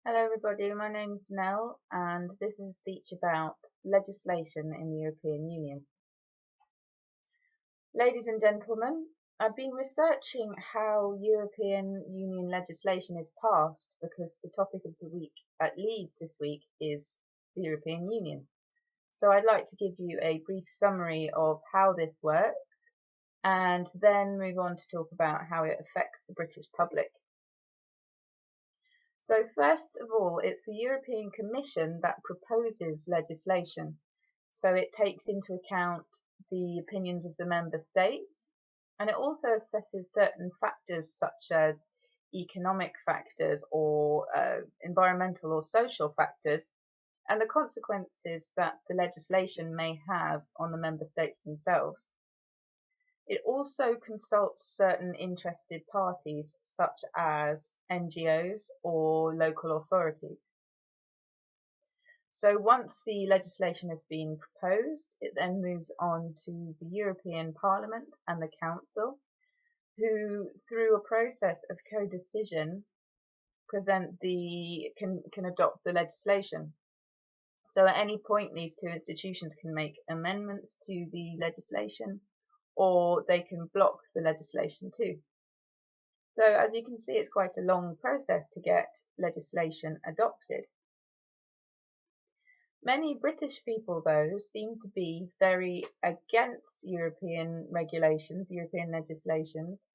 Hello everybody, my name's Nell and this is a speech about legislation in the European Union. Ladies and gentlemen, I've been researching how European Union legislation is passed because the topic of the week at Leeds this week is the European Union. So I'd like to give you a brief summary of how this works and then move on to talk about how it affects the British public. So first of all, it's the European Commission that proposes legislation. So it takes into account the opinions of the member states, and it also assesses certain factors such as economic factors or environmental or social factors, and the consequences that the legislation may have on the member states themselves. It also consults certain interested parties such as NGOs or local authorities. So once the legislation has been proposed, it then moves on to the European Parliament and the Council, who, through a process of co-decision, can adopt the legislation. So at any point, these two institutions can make amendments to the legislation, or they can block the legislation too. So as you can see, it's quite a long process to get legislation adopted. Many British people, though, seem to be very against European regulations, European legislations,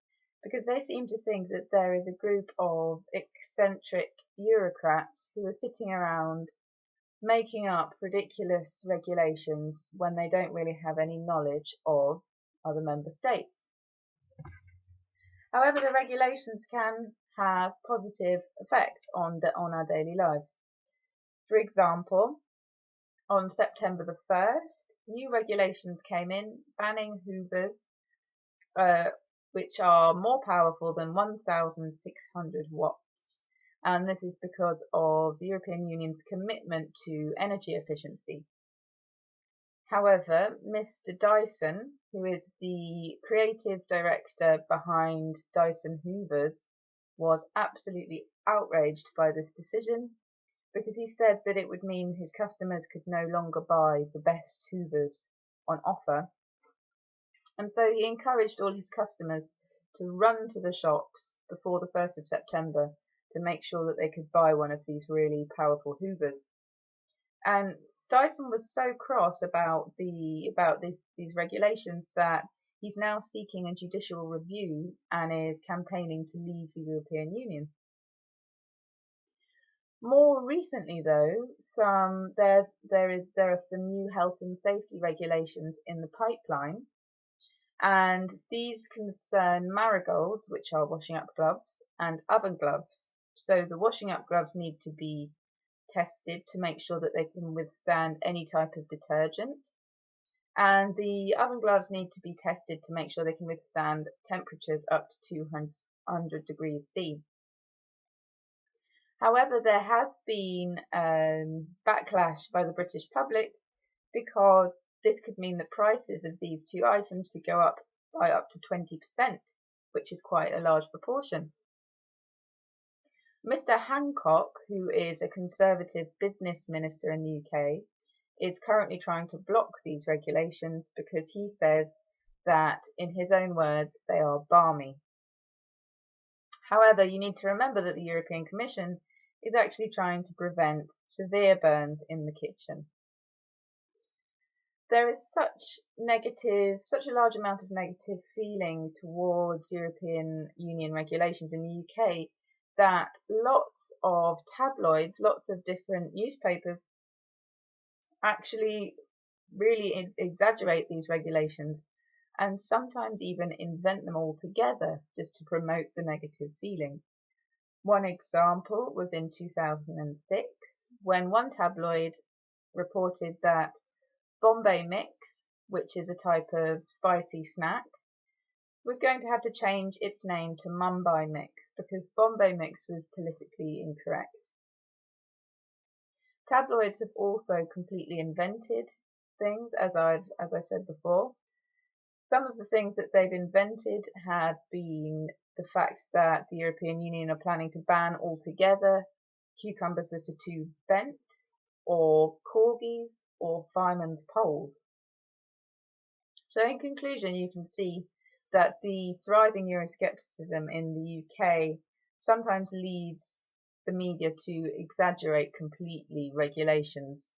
because they seem to think that there is a group of eccentric bureaucrats who are sitting around making up ridiculous regulations when they don't really have any knowledge of other member states. However, the regulations can have positive effects on our daily lives. For example, on September the 1st, new regulations came in banning Hoovers, which are more powerful than 1,600 watts. And this is because of the European Union's commitment to energy efficiency. However, Mr. Dyson, who is the creative director behind Dyson Hoovers, was absolutely outraged by this decision because he said that it would mean his customers could no longer buy the best Hoovers on offer. And so he encouraged all his customers to run to the shops before the 1st of September to make sure that they could buy one of these really powerful Hoovers. And Dyson was so cross about these regulations that he's now seeking a judicial review and is campaigning to leave the European Union. More recently, though, there are some new health and safety regulations in the pipeline, and these concern marigolds, which are washing up gloves, and oven gloves. So the washing up gloves need to be tested to make sure that they can withstand any type of detergent, and the oven gloves need to be tested to make sure they can withstand temperatures up to 200 degrees C. However, there has been backlash by the British public because this could mean that prices of these two items could go up by up to 20%, which is quite a large proportion. Mr. Hancock, who is a Conservative business minister in the UK, is currently trying to block these regulations because he says that, in his own words, they are balmy. However, you need to remember that the European Commission is actually trying to prevent severe burns in the kitchen. There is such a large amount of negative feeling towards European Union regulations in the UK that lots of tabloids, lots of different newspapers actually really exaggerate these regulations and sometimes even invent them altogether just to promote the negative feeling. One example was in 2006 when one tabloid reported that Bombay Mix, which is a type of spicy snack, was going to have to change its name to Mumbai Mix because Bombay Mix was politically incorrect. Tabloids have also completely invented things, as I said before. Some of the things that they've invented have been the fact that the European Union are planning to ban altogether cucumbers that are too bent, or corgis, or fireman's poles. So in conclusion, you can see that the thriving Euroscepticism in the UK sometimes leads the media to exaggerate completely regulations.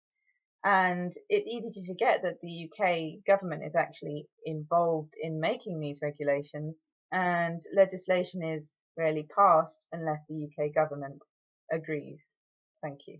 And it's easy to forget that the UK government is actually involved in making these regulations, and legislation is rarely passed unless the UK government agrees. Thank you.